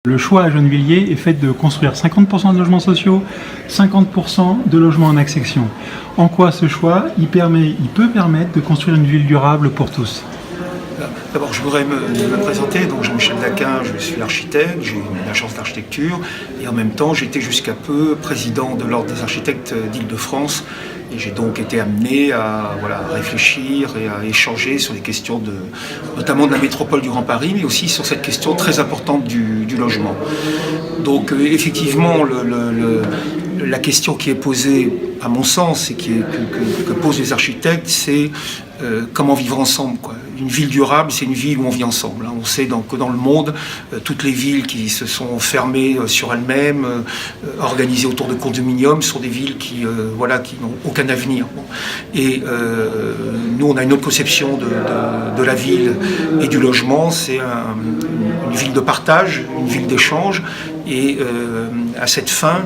Le choix à Gennevilliers est fait de construire 50% de logements sociaux, 50% de logements en accession. En quoi ce choix il peut permettre de construire une ville durable pour tous? D'abord, je voudrais me présenter. Donc, Jean-Michel Daquin, je suis architecte, j'ai une agence d'architecture et en même temps, j'étais jusqu'à peu président de l'Ordre des architectes d'Île-de-France. Et j'ai donc été amené à réfléchir et à échanger sur les questions notamment de la métropole du Grand Paris, mais aussi sur cette question très importante du logement. Donc effectivement, la question qui est posée, à mon sens, et que posent les architectes, c'est comment vivre ensemble, quoi. Une ville durable, c'est une ville où on vit ensemble. On sait que dans le monde, toutes les villes qui se sont fermées sur elles-mêmes, organisées autour de condominiums, sont des villes qui n'ont aucun avenir. Et nous, on a une autre conception de la ville et du logement. C'est une ville de partage, une ville d'échange. Et à cette fin,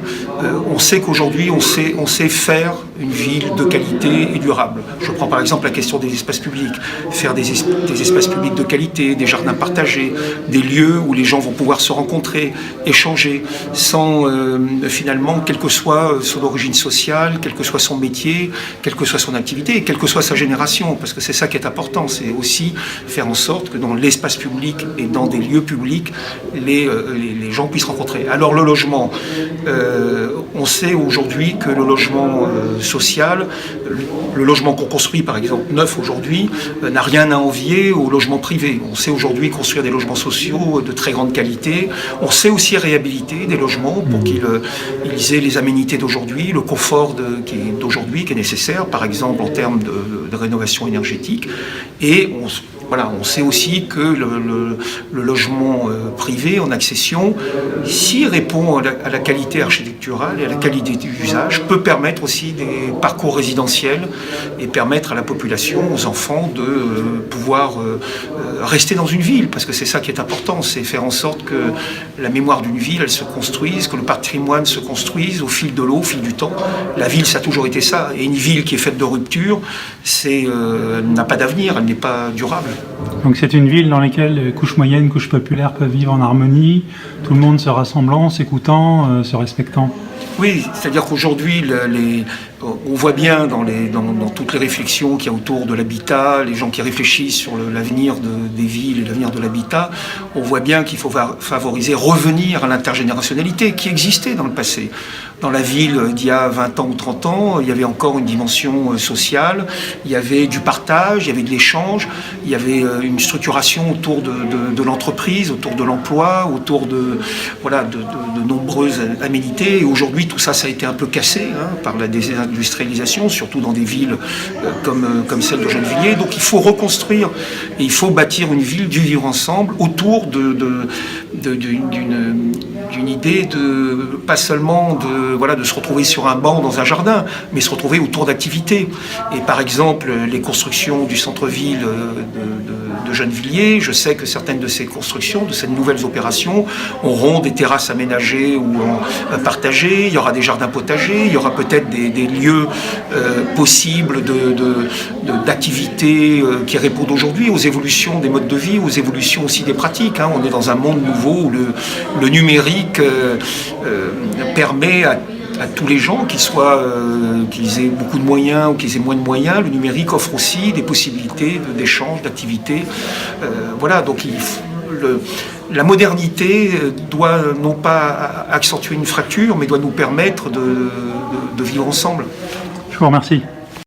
on sait qu'aujourd'hui, on sait faire une ville de qualité et durable. Je prends par exemple la question des espaces publics. Faire des espaces publics de qualité, des jardins partagés, des lieux où les gens vont pouvoir se rencontrer, échanger, sans finalement, quelle que soit son origine sociale, quel que soit son métier, quelle que soit son activité, et quelle que soit sa génération, parce que c'est ça qui est important. C'est aussi faire en sorte que dans l'espace public et dans des lieux publics, les gens puissent rencontrer. Alors le logement, on sait aujourd'hui que le logement social, le logement qu'on construit par exemple neuf aujourd'hui, n'a rien à envier au logement privé. On sait aujourd'hui construire des logements sociaux de très grande qualité. On sait aussi réhabiliter des logements pour qu'ils aient les aménités d'aujourd'hui, le confort d'aujourd'hui qui est nécessaire, par exemple en termes de rénovation énergétique. Et on sait aussi que le logement privé en accession, s'il répond à la qualité architecturale et à la qualité d'usage, peut permettre aussi des parcours résidentiels et permettre à la population, aux enfants, de pouvoir rester dans une ville, parce que c'est ça qui est important, c'est faire en sorte que la mémoire d'une ville, elle se construise, que le patrimoine se construise au fil de l'eau, au fil du temps. La ville, ça a toujours été ça, et une ville qui est faite de rupture, n'a pas d'avenir, elle n'est pas durable. Donc c'est une ville dans laquelle couches moyennes, couches populaires peuvent vivre en harmonie, tout le monde se rassemblant, s'écoutant, se respectant. Oui, c'est-à-dire qu'aujourd'hui, on voit bien dans toutes les réflexions qu'il y a autour de l'habitat, les gens qui réfléchissent sur l'avenir des villes et l'avenir de l'habitat, on voit bien qu'il faut favoriser, revenir à l'intergénérationnalité qui existait dans le passé. Dans la ville d'il y a 20 ans ou 30 ans, il y avait encore une dimension sociale, il y avait du partage, il y avait de l'échange, il y avait une structuration autour de l'entreprise, autour de l'emploi, autour de nombreuses aménités. Et aujourd'hui, tout ça, ça a été un peu cassé par la désindustrialisation, surtout dans des villes comme celle de Gennevilliers. Donc il faut reconstruire et il faut bâtir une ville du vivre ensemble autour d'une idée pas seulement de se retrouver sur un banc dans un jardin, mais se retrouver autour d'activités. Et par exemple, les constructions du centre-ville de Gennevilliers, je sais que certaines de ces constructions, de ces nouvelles opérations, auront des terrasses aménagées ou partagées, il y aura des jardins potagers, il y aura peut-être des lieux possibles d'activités qui répondent aujourd'hui aux évolutions des modes de vie, aux évolutions aussi des pratiques. On est dans un monde nouveau où le numérique permet à tous les gens, qu'ils aient beaucoup de moyens ou qu'ils aient moins de moyens, le numérique offre aussi des possibilités d'échange, d'activités. Donc la modernité doit non pas accentuer une fracture, mais doit nous permettre de vivre ensemble. Je vous remercie.